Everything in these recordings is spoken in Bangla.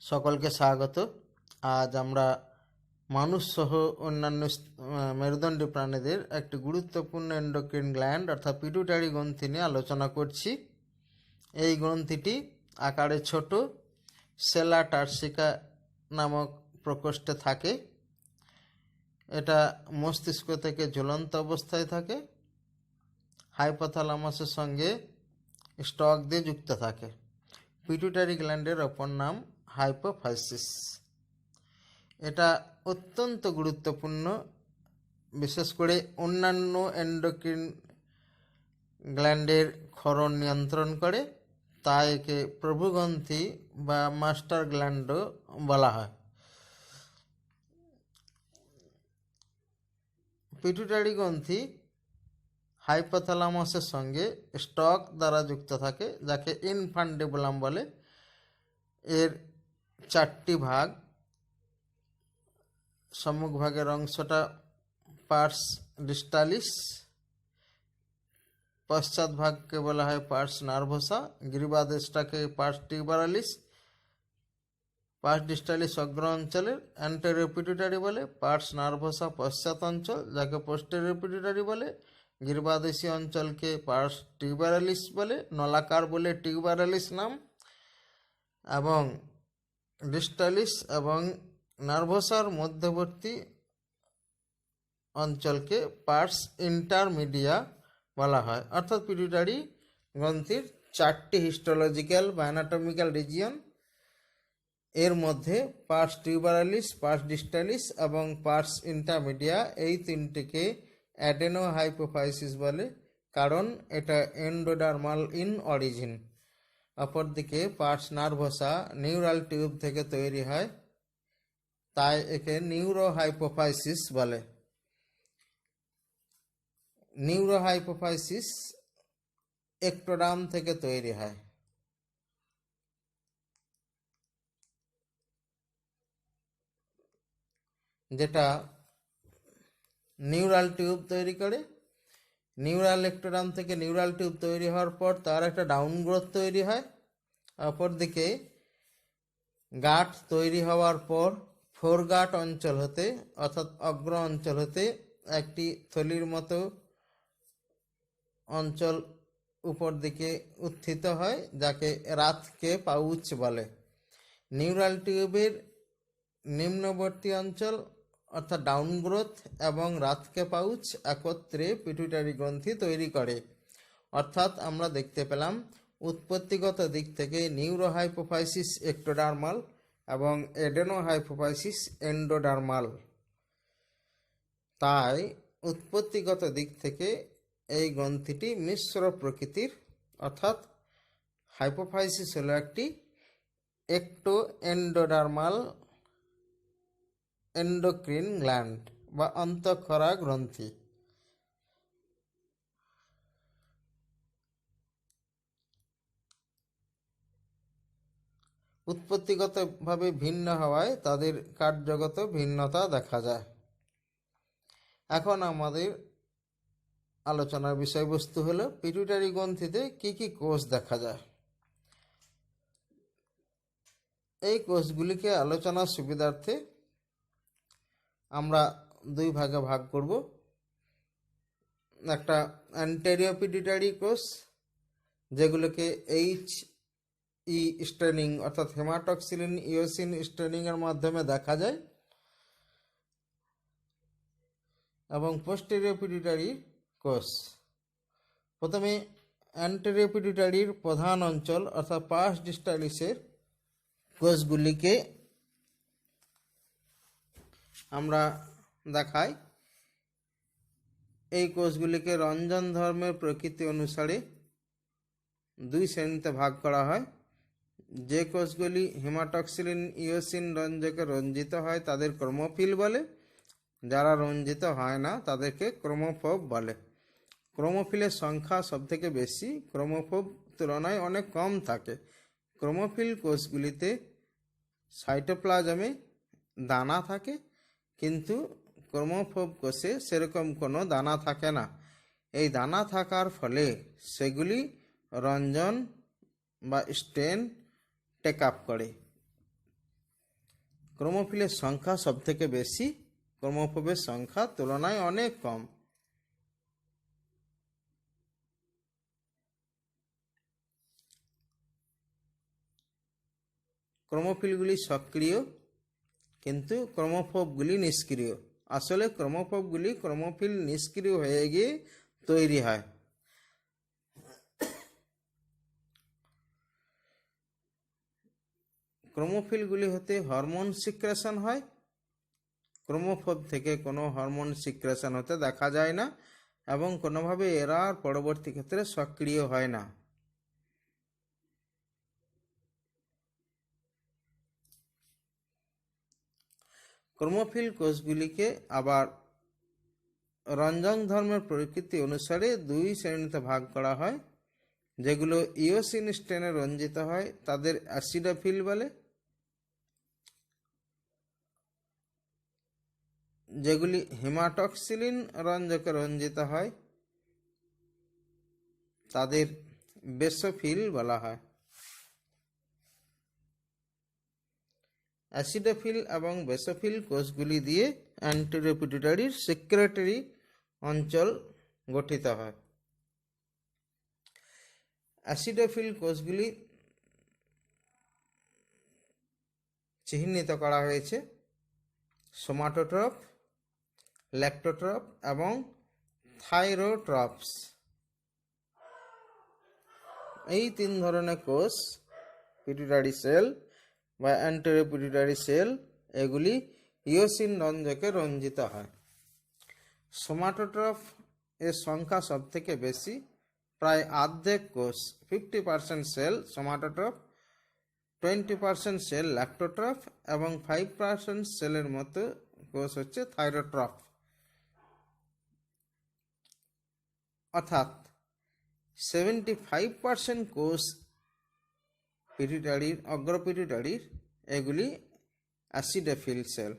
সকলকে স্বাগত। আজ আমরা মানুষ সহ অন্যান্য মেরুদণ্ডী প্রাণীদের একটি গুরুত্বপূর্ণ এন্ডোক্রিন গ্ল্যান্ড অর্থাৎ পিটুইটারি গ্রন্থি নিয়ে আলোচনা করছি। এই গ্রন্থিটি আকারে ছোট, সেলা টার্সিকা নামক প্রকোষ্ঠে থাকে। এটা মস্তিষ্ক থেকে ঝুলন্ত অবস্থায় থাকে, হাইপোথ্যালামাসের সঙ্গে স্টক দিয়ে যুক্ত থাকে। পিটুইটারি গ্ল্যান্ডের অপর নাম হাইপোফাইসিস। এটা অত্যন্ত গুরুত্বপূর্ণ, বিশেষ করে অন্যান্য এন্ডোক্রিন গ্ল্যান্ডের ক্ষরণ নিয়ন্ত্রণ করে, তাই একে প্রভুগ্রন্থি বা মাস্টার গ্ল্যান্ডও বলা হয়। পিটুইটারি গ্রন্থি হাইপোথ্যালামাসের সঙ্গে স্টক দ্বারা যুক্ত থাকে, যাকে ইনফান্ডিবুলাম বলে। এর 4টি ভাগ। সম্মুখ ভাগের অংশটা পার্স ডিস্টালিস, পশ্চাৎ ভাগকে বলা হয় পার্স নার্ভোসা, গ্রীবাদেশটাকে পার্স টিউবারালিস, পার্স ডিস্টালিস অগ্র অঞ্চলের অ্যান্টেরিয়র পিটুইটারি বলে, পার্স নার্ভোসা পশ্চাৎ অঞ্চল যাকে পোস্টেরিয়র পিটুইটারি বলে, গ্রীবাদেশী অঞ্চলকে পার্স টিউবারালিস বলে, নলাকার বলে টিউবারালিস নাম, এবং ডিস্টালিস এবং নার্ভোসার মধ্যবর্তী অঞ্চলকে পার্স ইন্টারমিডিয়া বলা হয়। অর্থাৎ পিটুইটারি গ্রন্থির 4টি হিস্টোলজিক্যাল বা অ্যানাটমিক্যাল রিজিয়ন। এর মধ্যে পার্স টিউবারালিস, পার্স ডিস্টালিস এবং পার্স ইন্টারমিডিয়া, এই 3টিকে অ্যাডেনো হাইপোফাইসিস বলে, কারণ এটা এন্ডোডার্মাল ইন অরিজিন। অপরদিকে পার্স নার্ভোসা নিউরাল টিউব থেকে তৈরি হয়, তাই একে নিউরোহাইপোফাইসিস বলে। নিউরোহাইপোফাইসিস একটোডার্ম থেকে তৈরি হয়। যেটা নিউরাল টিউব তৈরি করে। নিউরাল একটোডার্ম থেকে নিউরাল টিউব তৈরি হওয়ার পর তার একটা ডাউন গ্রোথ তৈরি হয়। অপরদিকে গাঁট তৈরি হওয়ার পর ফোরগাট অঞ্চল হতে অর্থাৎ অগ্র অঞ্চল হতে একটি থলির মতো অঞ্চল উপর দিকে উত্থিত হয়, যাকে রাথকে পাউচ বলে। নিউরাল টিউবের নিম্নবর্তী অঞ্চল অর্থাৎ ডাউন গ্রোথ এবং রাথকে পাউচ একত্রে পিটুইটারি গ্রন্থি তৈরি করে। অর্থাৎ আমরা দেখতে পেলাম উৎপত্তিগত দিক থেকে নিউরোহাইপোফাইসিস একটোডার্মাল এবং এডেনোহাইপোফাইসিস এন্ডোডার্মাল। তাই উৎপত্তিগত দিক থেকে এই গ্রন্থিটি মিশ্র প্রকৃতির, অর্থাৎ হাইপোফাইসিস হলো একটি একটো এন্ডোডার্মাল এন্ডোক্রিন গ্ল্যান্ড বা অন্তঃক্ষরা গ্রন্থি। উৎপত্তিগতভাবে ভিন্ন হওয়ায় তাদের কার্যগত ভিন্নতা দেখা যায়। এখন আমাদের আলোচনার বিষয়বস্তু হলো পিটুইটারি গ্রন্থিতে কি কি কোষ দেখা যায়। এই কোষগুলিকে আলোচনার সুবিধার্থে আমরা 2 ভাগে ভাগ করব। একটা অ্যান্টেরিয়র পিটুইটারি কোষ, যেগুলোকে HE স্টেনিং অর্থাৎ হেমাটক্সিলিন ইওসিন স্টেনিং এর মাধ্যমে দেখা যায়, এবং পোস্টেরিয়র পিটুইটারি কোষ। প্রথমে অ্যান্টেরিয়র পিটুইটারির প্রধান অঞ্চল অর্থাৎ পার্স ডিস্টালিসের কোষগুলিকে আমরা দেখাই। এই কোষগুলিকে রঞ্জন ধর্মের প্রকৃতি অনুসারে 2 শ্রেণীতে ভাগ করা হয়। যে কোষগুলি হেমাটক্সিলিন ইওসিন রঞ্জকে রঞ্জিত হয় তাদের ক্রোমোফিল বলে, যারা রঞ্জিত হয় না তাদেরকে ক্রোমোফোব বলে। ক্রোমোফিলের সংখ্যা সবথেকে বেশি, ক্রোমোফোব তুলনায় অনেক কম থাকে। ক্রোমোফিল কোষগুলিতে সাইটোপ্লাজমে দানা থাকে, কিন্তু ক্রোমোফোব কোষে সেরকম কোনো দানা থাকে না। এই দানা থাকার ফলে সেগুলি রঞ্জন বা স্টেন টেক আপ করে। ক্রোমোফিলের সংখ্যা সব থেকে বেশি, ক্রোমোফোবের সংখ্যা তুলনায় অনেক কম। ক্রোমোফিলগুলি সক্রিয় কিন্তু ক্রোমোফোবগুলি নিষ্ক্রিয়। আসলে ক্রোমোফোবগুলি ক্রোমোফিল নিষ্ক্রিয় হয়ে গিয়ে তৈরি হয়। ক্রোমোফিলগুলি হতে হরমোন সিক্রেশন হয়। ক্রোমোফোব থেকে কোনো হরমোন সিক্রেশন হতে দেখা যায় না এবং কোনোভাবে এরা পরবর্তী ক্ষেত্রে সক্রিয় হয় না। ক্রোমোফিল কোষগুলিকে আবার রঞ্জক ধর্মের প্রকৃতি অনুসারে দুই শ্রেণীতে ভাগ করা হয়। যেগুলো ইওসিন স্টেনে রঞ্জিত হয় তাদের অ্যাসিডোফিল বলে, যেগুলি হেমাটক্সিলিন রঞ্জকে রঞ্জিত হয় তাদের বেসোফিল বলা হয়। অ্যাসিডোফিল এবং বেসোফিল কোষগুলি দিয়ে অ্যান্টেরিয়র পিটুইটারির সেক্রেটরি অঞ্চল গঠিত হয়। অ্যাসিডোফিল কোষগুলি চিহ্নিত করা হয়েছে সোমাটোট্রপ, ল্যাক্টোট্রপ এবং থাইরোট্রপস। এই তিন ধরনের কোষ পিটুইটারি সেল বা অ্যান্টেরিয়র পিটুইটারি সেল এগুলি ইওসিন রঞ্জকে রঞ্জিত হয়। সোমাটোট্রপ এর সংখ্যা সব থেকে বেশি, প্রায় অর্ধেক কোষ 50% সেল সোমাটোট্রপ, 20% সেল ল্যাক্টোট্রপ এবং 5% সেলের মতো কোষ হচ্ছে থাইরোট্রপ। অর্থাৎ 75% কোষ পিটুইটারির অগ্রপিটুইটারির এগুলি অ্যাসিডোফিল সেল।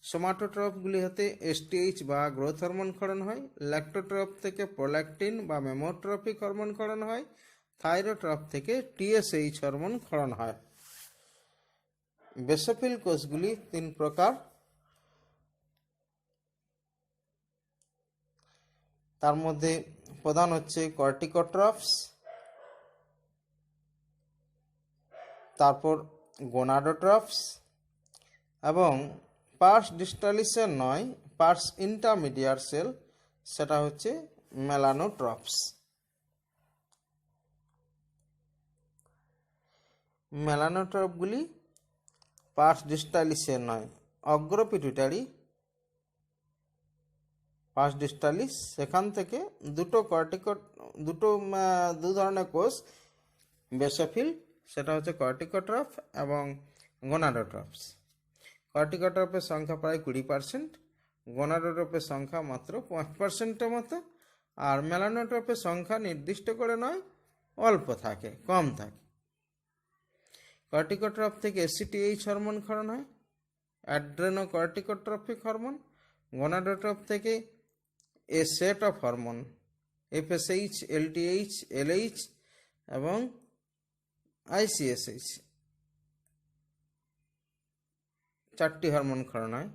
সোমাটোট্রপগুলি হতে এসটিএইচ বা গ্রোথ হরমোন ক্ষরণ হয়, ল্যাক্টোট্রপ থেকে প্রোল্যাকটিন বা মেমোট্রপিক হরমোন ক্ষরণ হয়, থাইরোট্রপ থেকে টিএসএইচ হরমোন ক্ষরণ হয়। বেসোফিল কোষগুলি তিন প্রকার। তার মধ্যে প্রধান হচ্ছে কর্টিকোট্রপস, তারপর গোনাডোট্রপস এবং পার্স ডিস্টালিসের নয়, পার্স ইন্টারমিডিয়ার সেল, সেটা হচ্ছে মেলানোট্রপস। মেলানোট্রপগুলি পার্স ডিস্টালিসের নয়, অগ্রপিটুইটারি পার্স ডিস্টালিস, সেখান থেকে দু ধরনের কোষ বেসোফিল, সেটা হচ্ছে কর্টিকোট্রপ এবং গোনাডোট্রপস। কর্টিকোট্রপের সংখ্যা প্রায় 20%, গোনাডোট্রপের সংখ্যা মাত্র 5%-এর মতো, আর মেলানোট্রপের সংখ্যা নির্দিষ্ট করে নয়, অল্প থাকে, কম থাকে। কর্টিকোট্রপ থেকে এসিটিএইচ হরমোন ক্ষরণ হয়, অ্যাড্রেনোকর্টিকোট্রপিক হরমোন। গোনাডোট্রপ থেকে a set of hormone FSH, LTH, LH এবং আইসিএসএইচ, 4টি হরমোন ক্ষরণ হয়।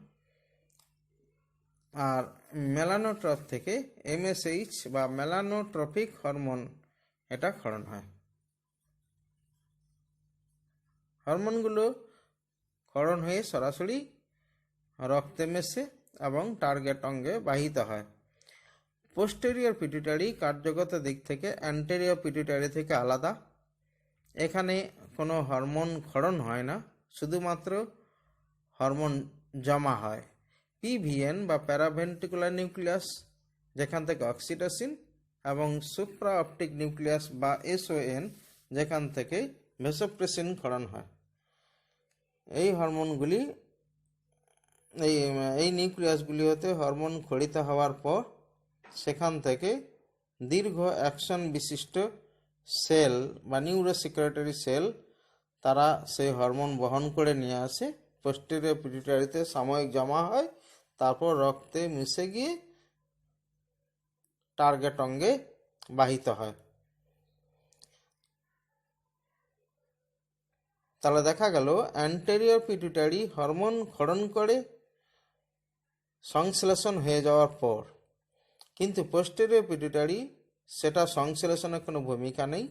আর মেলানোট্রপ থেকে এমএসএইচ বা মেলানোট্রপিক হরমোন এটা ক্ষরণ হয়। হরমোনগুলো ক্ষরণ হয়ে সরাসরি রক্তে মেশে এবং টার্গেট অঙ্গে বাহিত হয়। পোস্টেরিয়র পিটুইটারি কার্যগত দিক থেকে অ্যান্টেরিয়র পিটুইটারি থেকে আলাদা। এখানে কোনো হরমোন ক্ষরণ হয় না, শুধুমাত্র হরমোন জমা হয়। পিভিএন বা প্যারাভেন্ট্রিকুলার নিউক্লিয়াস, যেখান থেকে অক্সিটোসিন, এবং সুপ্রা অপটিক নিউক্লিয়াস বা এসওএন, যেখান থেকে ভেসোপ্রেসিন ক্ষরণ হয়। এই হরমোনগুলি এই নিউক্লিয়াসগুলি হতে হরমোন ক্ষরিত হওয়ার পর সেখান থেকে দীর্ঘ অ্যাকশন বিশিষ্ট সেল বা নিউরোসিক্রেটরি সেল, তারা সেই হরমোন বহন করে নিয়ে আসে, পোস্টেরিয়র পিটুইটারিতে সাময়িক জমা হয়, তারপর রক্তে মিশে গিয়ে টার্গেট অঙ্গে বাহিত হয়। তাহলে দেখা গেল অ্যান্টেরিয়র পিটুইটারি হরমোন ক্ষরণ করে সংশ্লেষণ হয়ে যাওয়ার পর, কিন্তু পোস্টেরিয়র পিটুইটারি সেটা সংশ্লেষণের কোনো ভূমিকা নেই।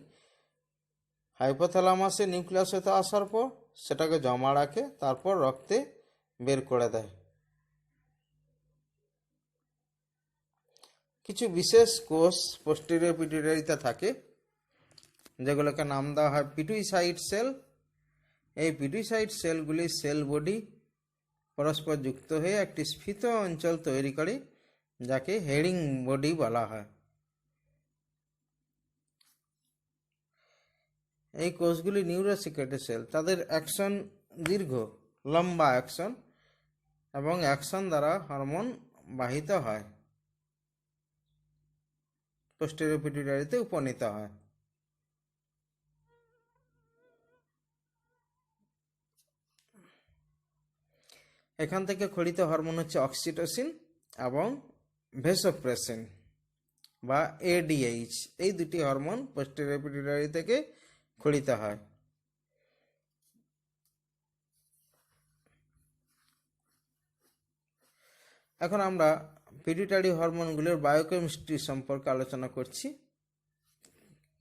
হাইপোথ্যালামাসে নিউক্লিয়াস হতে আসার পর সেটাকে জমা রাখে, তারপর রক্তে বের করে দেয়। কিছু বিশেষ কোষ পোস্টেরিয়র পিটুইটারিতে থাকে, যেগুলোকে নাম দেওয়া হয় পিটুইসাইড সেল। এই পিটুইসাইড সেলগুলি সেল বডি পরস্পর যুক্ত হয়ে একটি স্ফীত অঞ্চল তৈরি করে, যাকে হেডিং বডি বলা হয়। এই কোষগুলি নিউরোসিক্রেটরি সেল। তাদের অ্যাকশন দীর্ঘ, লম্বা অ্যাকশন, এবং অ্যাকশন দ্বারা হরমোন বাহিত হয়, পোস্টেরিয়র পিটুইটারিতে উপনীত হয়। এখান থেকে ক্ষরিত হরমোন হচ্ছে অক্সিটোসিন এবং ভেসোপ্রেসিন বা এডিএইচ। এই দুটি হরমোন পোস্টেরিয়র পিটুইটারি থেকে ক্ষরিত হয়। এখন আমরা পিটুইটারি হরমোনগুলোর বায়োকেমিস্ট্রি সম্পর্কে আলোচনা করছি,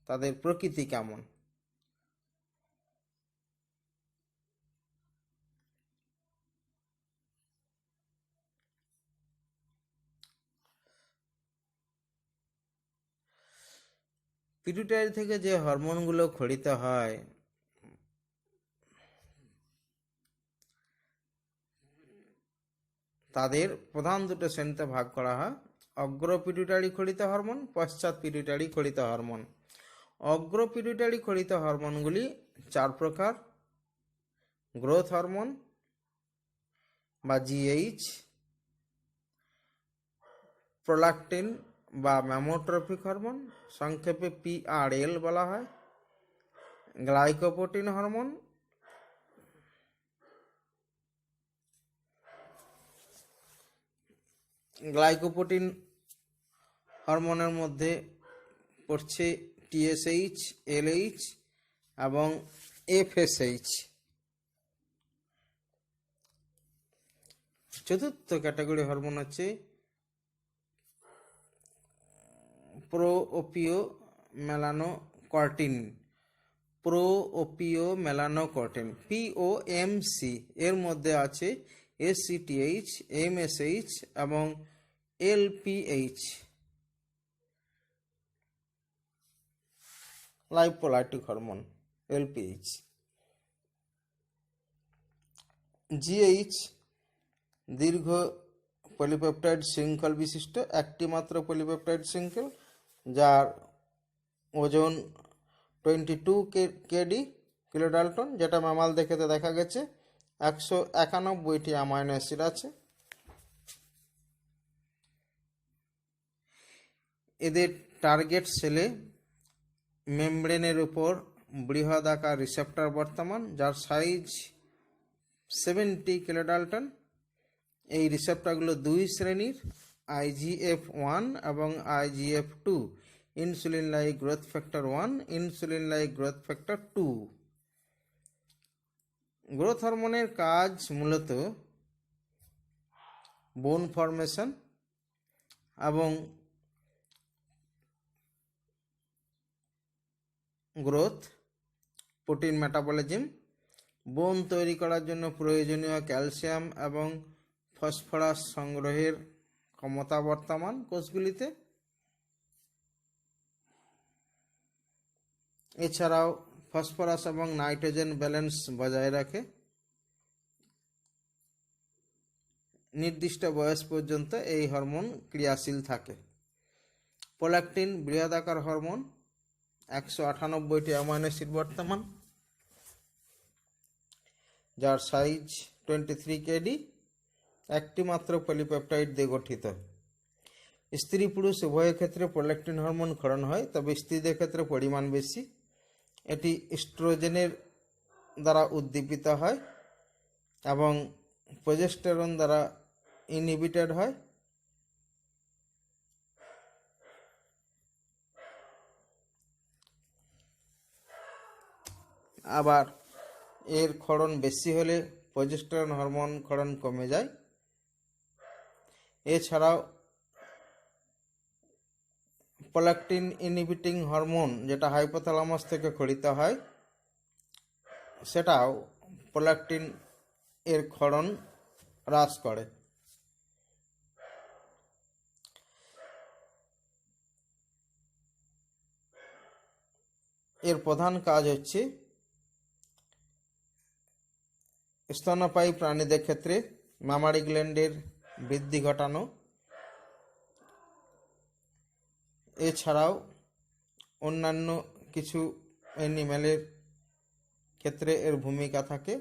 তাদের প্রকৃতি কেমন। পিটুইটারি থেকে যে হরমোনগুলো ক্ষরিত হয় তাদের প্রধান দুটো শ্রেণীতে ভাগ করা হয়: অগ্র পিটুইটারি ক্ষরিত হরমোন, পশ্চাৎ পিটুইটারি ক্ষরিত হরমোন। অগ্র পিটুইটারি ক্ষরিত হরমোনগুলি 4 প্রকার: গ্রোথ হরমোন বা জিএইচ, প্রোল্যাক্টিন বা ম্যামোট্রপিক হরমোন, সংক্ষেপে পিআরএল বলা হয়, গ্লাইকোপ্রোটিন হরমোন, গ্লাইকোপ্রোটিন হরমোনের মধ্যে পড়ছে টিএসএইচ, এলএইচ এবং এফএসএইচ। চতুর্থ ক্যাটাগরি হরমোন হচ্ছে প্রোওপিও মেলানোকর্টিন। প্রোওপিও মেলানোকর্টিন পিওএমসি, এর মধ্যে আছে এসিটিএইচ, এমএসএইচ এবং এলপিএইচ, লাইপোলাইটিক হরমোন, এলপিএইচ। জিএইচ দীর্ঘ পলিপেপটাইড শৃঙ্খল বিশিষ্ট একটি মাত্র পলিপেপটাইড শৃঙ্খল, যার ওজন 22 কেডি কিলোডাল্টন, যেটা ম্যামাল দেখেতে দেখা গেছে। 191টি অ্যামাইনো অ্যাসিড আছে। এদের টার্গেট সেলে মেমব্রেনের উপর বৃহদাকার রিসেপ্টর বর্তমান, যার সাইজ 70 কিলোডাল্টন। এই রিসেপ্টরগুলো 2 শ্রেণীর: IGF-1 এবং IGF-2, insulin like growth factor 1, insulin like growth factor 2। Growth হরমোনের কাজ মূলত বোন ফর্মেশন এবং গ্রোথ, প্রোটিন মেটাবলিজম, বোন তৈরি করার জন্য প্রয়োজনীয় ক্যালসিয়াম এবং ফসফরাস সংগ্রহের ক্ষমতা বর্তমান কোষগুলিতে। এছাড়াও ফসফরাস এবং নাইট্রোজেন ব্যালেন্স বজায় রাখে। নির্দিষ্ট বয়স পর্যন্ত এই হরমোন ক্রিয়াশীল থাকে। প্রোল্যাক্টিন বৃহদাকার হরমোন, 198টি অ্যামাইনো অ্যাসিড বর্তমান, যার সাইজ 23 কেডি, একটি মাত্র পলিপেপটাইড দিয়ে গঠিত। স্ত্রী পুরুষ উভয় ক্ষেত্রে প্রোল্যাক্টিন হরমোন ক্ষরণ হয়, তবে স্ত্রীদের ক্ষেত্রে পরিমাণ বেশি। এটি ইস্ট্রোজেনের দ্বারা উদ্দীপিত হয় এবং প্রোজেস্টেরন দ্বারা ইনহিবিটেড হয়। আবার এর ক্ষরণ বেশি হলে প্রজেস্টেরন হরমোন ক্ষরণ কমে যায়। এছাড়াও প্রোল্যাক্টিন ইনহিবিটিং হরমোন যেটা হাইপোথ্যালামাস থেকে ক্ষরিত হয়, সেটাও প্রোল্যাক্টিন এর ক্ষরণ হ্রাস করে। এর প্রধান কাজ হচ্ছে স্তন্যপায়ী প্রাণীদের ক্ষেত্রে মামারি গ্ল্যান্ডের বৃদ্ধি ঘটানো। এছাড়াও অন্যান্য কিছু অ্যানিম্যালের ক্ষেত্রে এর ভূমিকা থাকে।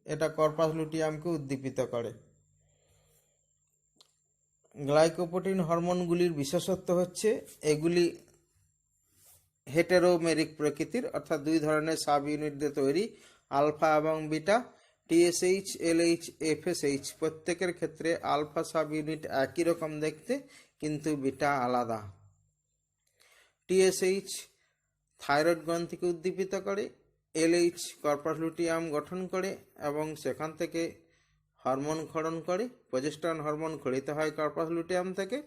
এটা কর্পাস লুটিয়ামকে উদ্দীপিত করে। গ্লাইকোপ্রোটিন হরমোনগুলির বিশেষত্ব হচ্ছে এগুলি হেটেরোমেরিক প্রকৃতির, অর্থাৎ দুই ধরনের সাব ইউনিট দিয়ে তৈরি, আলফা এবং বিটা। টিএসএইচ, এলএইচ, এফএসএইচ প্রত্যেকের ক্ষেত্রে আলফা সাব ইউনিট একই রকম দেখতে, কিন্তু বিটা আলাদা। টিএসএইচ থাইরয়েড গ্রন্থিকে উদ্দীপিত করে, এলএইচ কর্পাস লুটিয়াম গঠন করে এবং সেখান থেকে হরমোন ক্ষরণ করে। প্রজেস্টেরন হরমোন ক্ষরিত হয় কর্পাস লুটিয়াম থেকে।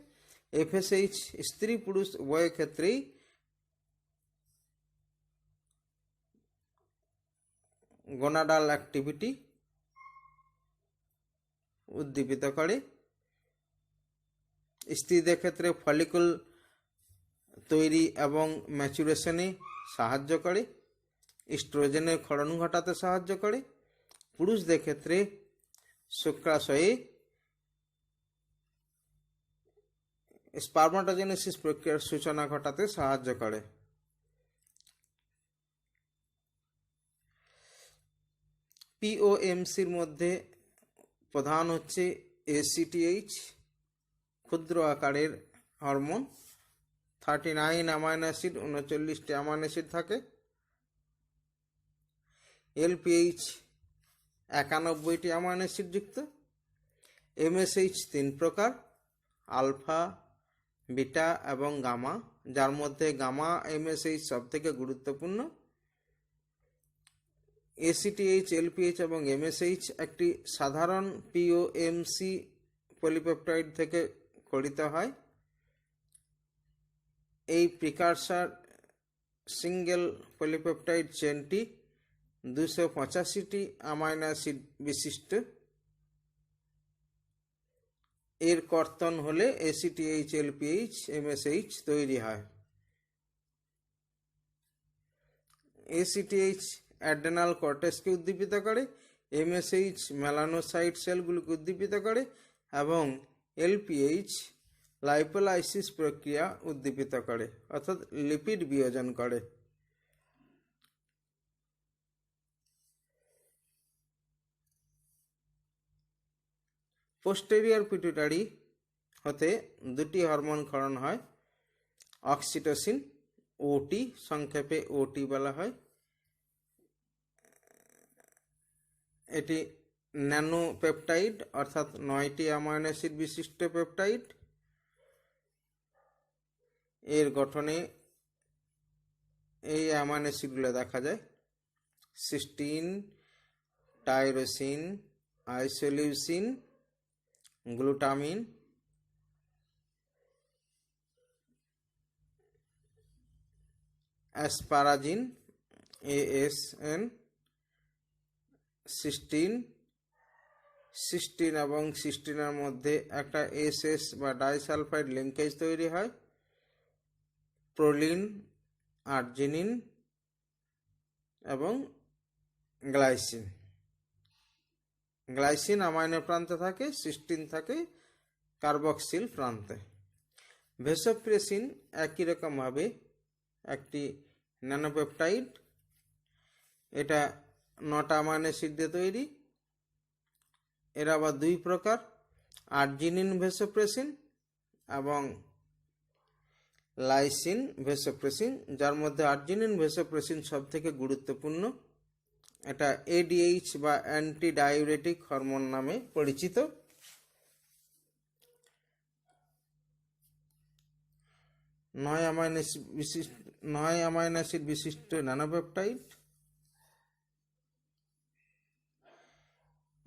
এফএসএইচ স্ত্রী পুরুষ উভয় ক্ষেত্রেই গোনাডাল অ্যাক্টিভিটি উদ্দীপিত করে। স্ত্রীদের ক্ষেত্রে ফলিকল তৈরি এবং ম্যাচুরেশনে সাহায্য করে, ইস্ট্রোজেনের ক্ষরণ ঘটাতে সাহায্য করে। পুরুষদের ক্ষেত্রে শুক্রাশয়ে স্পার্মাটোজেনেসিস প্রক্রিয়ার সূচনা ঘটাতে সাহায্য করে। পিওএমসির মধ্যে প্রধান হচ্ছে এসিটিএইচ, ক্ষুদ্র আকারের হরমোন। 39 অ্যামাইনো অ্যাসিড, 39টি অ্যামাইনো অ্যাসিড থাকে। এলপিএইচ 91টি অ্যামাইনো অ্যাসিড যুক্ত। এমএসএইচ 3 প্রকার, আলফা, বিটা এবং গামা, যার মধ্যে গামা এমএসএইচ সব থেকে গুরুত্বপূর্ণ। এসিটিএইচ, এলপিএইচ এবং এমএসএইচ একটি সাধারণ পিওএমসি পলিপেপটাইড থেকে ক্ষরিত হয়। এই প্রিকারসার সিঙ্গেল পলিপেপটাইড চেনটি 285টি অ্যামাইনো অ্যাসিড বিশিষ্ট। এর কর্তন হলে এসিটিএইচ, এলপিএইচ, এমএসএইচ তৈরি হয়। এসিটিএইচ অ্যাডেনাল কর্টেক্সকে উদ্দীপিত করে, এমএসএইচ মেলানোসাইট সেলগুলিকে উদ্দীপিত করে এবং এলপিএইচ লাইপোলাইসিস প্রক্রিয়া উদ্দীপিত করে, অর্থাৎ লিপিড বিয়োজন করে। পোস্টেরিয়র পিটুইটারি হতে দুটি হরমোন ক্ষরণ হয়, অক্সিটোসিন, ওটি, সংক্ষেপে ওটি বলা হয়। এটি ন্যানোপেপটাইড, অর্থাৎ 9টি অ্যামাইনো অ্যাসিড বিশিষ্ট পেপটাইড। এর গঠনে এই অ্যামাইনো অ্যাসিডগুলো দেখা যায়: cystine, tyrosine, isoleucine, glutamine, asparagine, ASN, cystine এবং সিস্টিনের মধ্যে একটা এসএস বা ডাইসালফাইড লিঙ্কেজ তৈরি হয়। প্রোলিন, আর্জিনিন এবং গ্লাইসিন। গ্লাইসিন অ্যামাইনো প্রান্তে থাকে, সিস্টিন থাকে কার্বক্সিল প্রান্তে। ভেসোপ্রেসিন একই রকমভাবে একটি ন্যানোপেপটাইড। এটা 9টা অ্যামাইনো অ্যাসিড দিয়ে তৈরি। এরা আবার দুই প্রকার, আর্জিনিন ভেসোপ্রেসিন এবং লাইসিন ভেসোপ্রেসিন, যার মধ্যে আর্জিনিন ভেসোপ্রেসিন সব থেকে গুরুত্বপূর্ণ। এটা এডিএইচ বা অ্যান্টি ডাইউরেটিক হরমোন নামে পরিচিত। নয় অ্যামাইনো অ্যাসিড বিশিষ্ট ন্যানোপেপটাইড।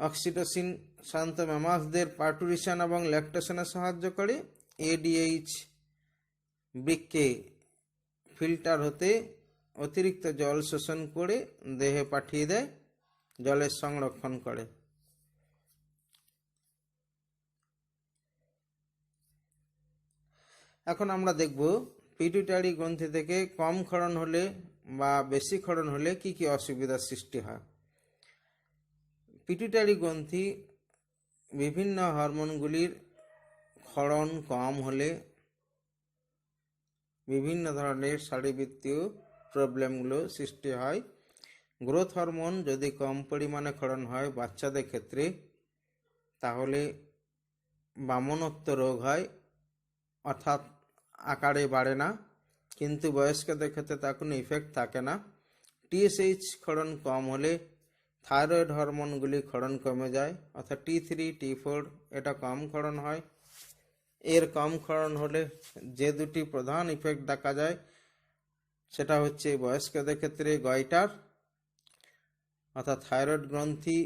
অক্সিটোসিন শান্ত ম্যামাসদের পার্টুরিশন এবং ল্যাকটেশনে সাহায্য করে। এডিএইচ বৃক্কে ফিল্টার হতে অতিরিক্ত জল শোষণ করে দেহে পাঠিয়ে দেয়, জলের সংরক্ষণ করে। এখন আমরা দেখব পিটুইটারি গ্রন্থি থেকে কম ক্ষরণ হলে বা বেশি ক্ষরণ হলে কি কি অসুবিধার সৃষ্টি হয়। পিটুইটারি গ্রন্থি বিভিন্ন হরমোনগুলির ক্ষরণ কম হলে বিভিন্ন ধরনের শারীরবৃত্তীয় প্রবলেমগুলো সৃষ্টি হয়। গ্রোথ হরমোন যদি কম পরিমাণে ক্ষরণ হয় বাচ্চাদের ক্ষেত্রে, তাহলে বামনত্ব রোগ হয়, অর্থাৎ আকারে বাড়ে না, কিন্তু বয়স্কদের ক্ষেত্রে তার কোনো ইফেক্ট থাকে না। টিএসএইচ ক্ষরণ কম হলে থাইরয়েড হরমোনগুলি ক্ষরণ কমে যায়, অর্থাৎ T3 T4 এটা কম ক্ষরণ হয়। এর কম ক্ষরণ হলে যে দুটি প্রধান ইফেক্ট দেখা যায় সেটা হচ্ছে বয়স্কদের ক্ষেত্রে গয়টার, অর্থাৎ থাইরয়েড গ্রন্থি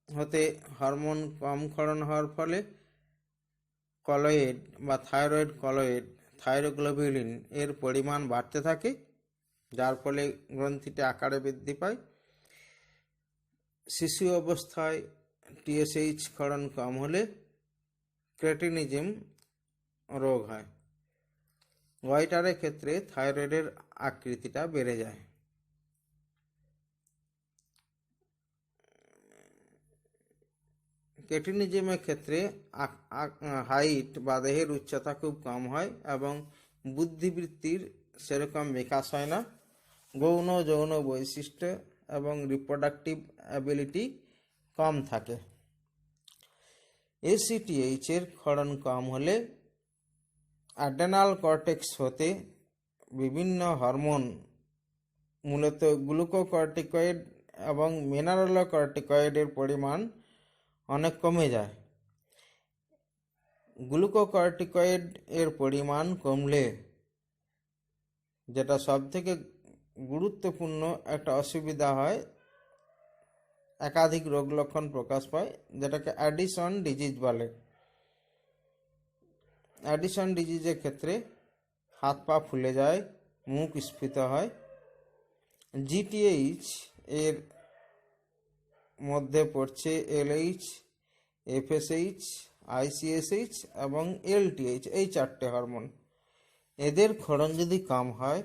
হতে হরমোন কম ক্ষরণ হওয়ার ফলে কলয়েড বা থাইরয়েড কলয়েড থাইরোগ্লোবিউলিন এর পরিমাণ বাড়তে থাকে, যার ফলে গ্রন্থিটা আকারে বৃদ্ধি পায়। শিশু অবস্থায় টিএসএইচ ক্ষরণ কম হলে ক্রেটিনিজম রোগ হয়। গয়টারের ক্ষেত্রে থাইরয়েডের আকৃতিটা বেড়ে যায়। ক্রেটিনিজমের ক্ষেত্রে হাইট বা দেহের উচ্চতা খুব কম হয় এবং বুদ্ধিবৃত্তির সেরকম বিকাশ হয় না। গৌণ যৌন বৈশিষ্ট্য এবং রিপ্রোডাক্টিভ অ্যাবিলিটি কম থাকে। এসিটিএইচ এর ক্ষরণ কম হলে অ্যাডেনাল কর্টেক্স হতে বিভিন্ন হরমোন, মূলত গ্লুকোকর্টিকয়েড এবং মিনারেলোকর্টিকয়েডের পরিমাণ অনেক কমে যায়। গ্লুকোকর্টিকয়েড এর পরিমাণ কমলে যেটা সব থেকে গুরুত্বপূর্ণ একটা অসুবিধা হয়, একাধিক রোগ লক্ষণ প্রকাশ পায়, যেটাকে অ্যাডিসন ডিজিজ বলে। অ্যাডিসন ডিজিজের ক্ষেত্রে হাত পা ফুলে যায়, মুখ স্ফীত হয়। জিটিএইচ এর মধ্যে পড়ছে এলএইচ, এফএসএইচ, আইসিএসএইচ এবং এলটিএইচ, এই চারটে হরমোন। এদের ক্ষরণ যদি কম হয়,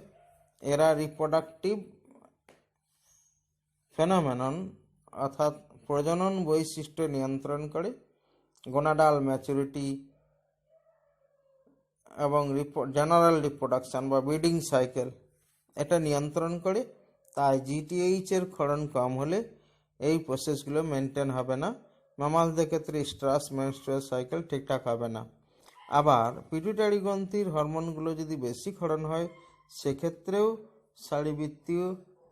এরা রিপ্রোডাক্টিভ ফেনোমেনন অর্থাৎ প্রজনন বৈশিষ্ট্য নিয়ন্ত্রণ করে, গোনাডাল ম্যাচুরিটি এবং জেনারেল রিপ্রোডাকশন বা ব্রিডিং সাইকেল এটা নিয়ন্ত্রণ করে। তাই জিটিএইচ এর ক্ষরণ কম হলে এই প্রসেসগুলো মেনটেন হবে না, ম্যামালদের ক্ষেত্রে স্ট্রাস মেনস্ট্রুয়াল সাইকেল ঠিকঠাক হবে না। আবার পিটুইটারি গ্রন্থির হরমোনগুলো যদি বেশি ক্ষরণ হয় সেক্ষেত্রেও শারীরবৃত্তীয়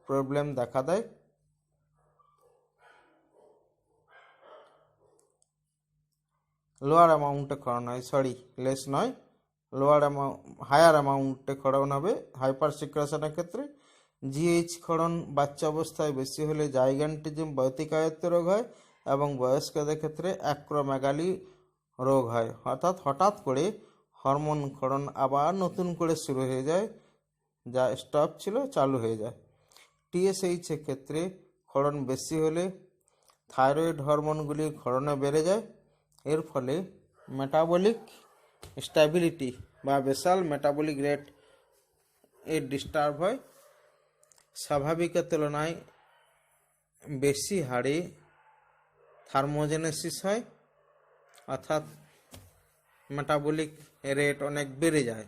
প্রবলেম দেখা দেয়। লোয়ার অ্যামাউন্টে ক্ষরণ হয়, লেস নয়, হায়ার অ্যামাউন্টে ক্ষরণ হবে হাইপার সিক্রেশনের ক্ষেত্রে। জিএইচ ক্ষরণ বাচ্চা অবস্থায় বেশি হলে জাইগান্টিজম ভৌতিকায়ত্ত রোগ হয় এবং বয়স্কদের ক্ষেত্রে অ্যাক্রোমেগালি রোগ হয়, অর্থাৎ হঠাৎ করে হরমোন ক্ষরণ আবার নতুন করে শুরু হয়ে যায়, যা স্টপ ছিল চালু হয়ে যায়। টিএসএইচ এর ক্ষেত্রে ক্ষরণ বেশি হলে থাইরয়েড হরমোনগুলির ক্ষরণে বেড়ে যায়, এর ফলে মেটাবলিক স্ট্যাবিলিটি বা বেসাল মেটাবলিক রেট এর ডিস্টার্ব হয়। স্বাভাবিকের তুলনায় বেশি হারে থার্মোজেনেসিস হয়, অর্থাৎ মেটাবলিক রেট অনেক বেড়ে যায়,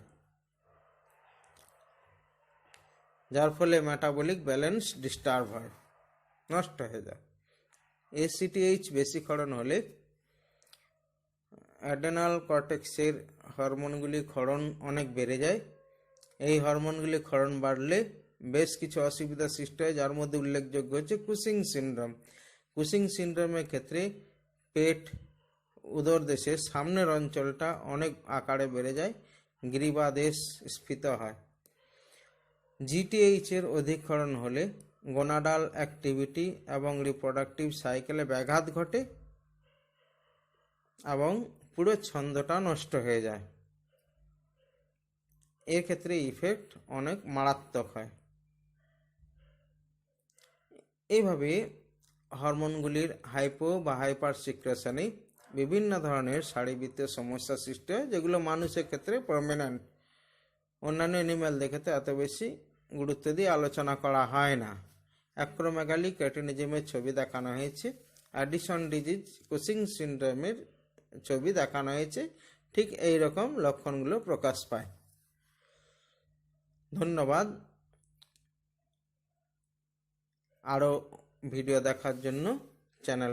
যার ফলে মেটাবলিক ব্যালেন্স ডিস্টার্ব হয়, নষ্ট হয়ে যায়। এসিটিএইচ বেশি ক্ষরণ হলে অ্যাডেনাল কর্টেক্সের হরমোনগুলি ক্ষরণ অনেক বেড়ে যায়। এই হরমোনগুলি ক্ষরণ বাড়লে বেশ কিছু অসুবিধা সৃষ্টি হয়, যার মধ্যে উল্লেখযোগ্য হচ্ছে কুসিং সিনড্রোম। কুসিং সিনড্রোমের ক্ষেত্রে পেট, উদর দেশের সামনের অঞ্চলটা অনেক আকারে বেড়ে যায়, গ্রীবাদেশ স্ফীত হয়। জিটিএইচ এর অধিক ক্ষরণ হলে গোনাডাল অ্যাক্টিভিটি এবং রিপ্রোডাক্টিভ সাইকেলে ব্যাঘাত ঘটে এবং পুরো ছন্দটা নষ্ট হয়ে যায়। এক্ষেত্রে ইফেক্ট অনেক মারাত্মক হয়। এইভাবে হরমোনগুলির হাইপো বা হাইপার সিক্রেশনে বিভিন্ন ধরনের শারীরবৃত্তীয় সমস্যা সৃষ্টি হয়, যেগুলো মানুষের ক্ষেত্রে প্রমিনেন্ট। অন্যান্য অ্যানিম্যালদের ক্ষেত্রে এত বেশি গুরুত্ব দিয়ে আলোচনা করা হয় না। অ্যাক্রোমেগালি ক্রেটিনিজমের ছবি দেখানো হয়েছে, অ্যাডিসন ডিজিজ, কুসিং সিনড্রোমের ছবি দেখানো হয়েছে। ঠিক এই রকম লক্ষণগুলো প্রকাশ পায়। ধন্যবাদ। আরও ভিডিও দেখার জন্য চ্যানেল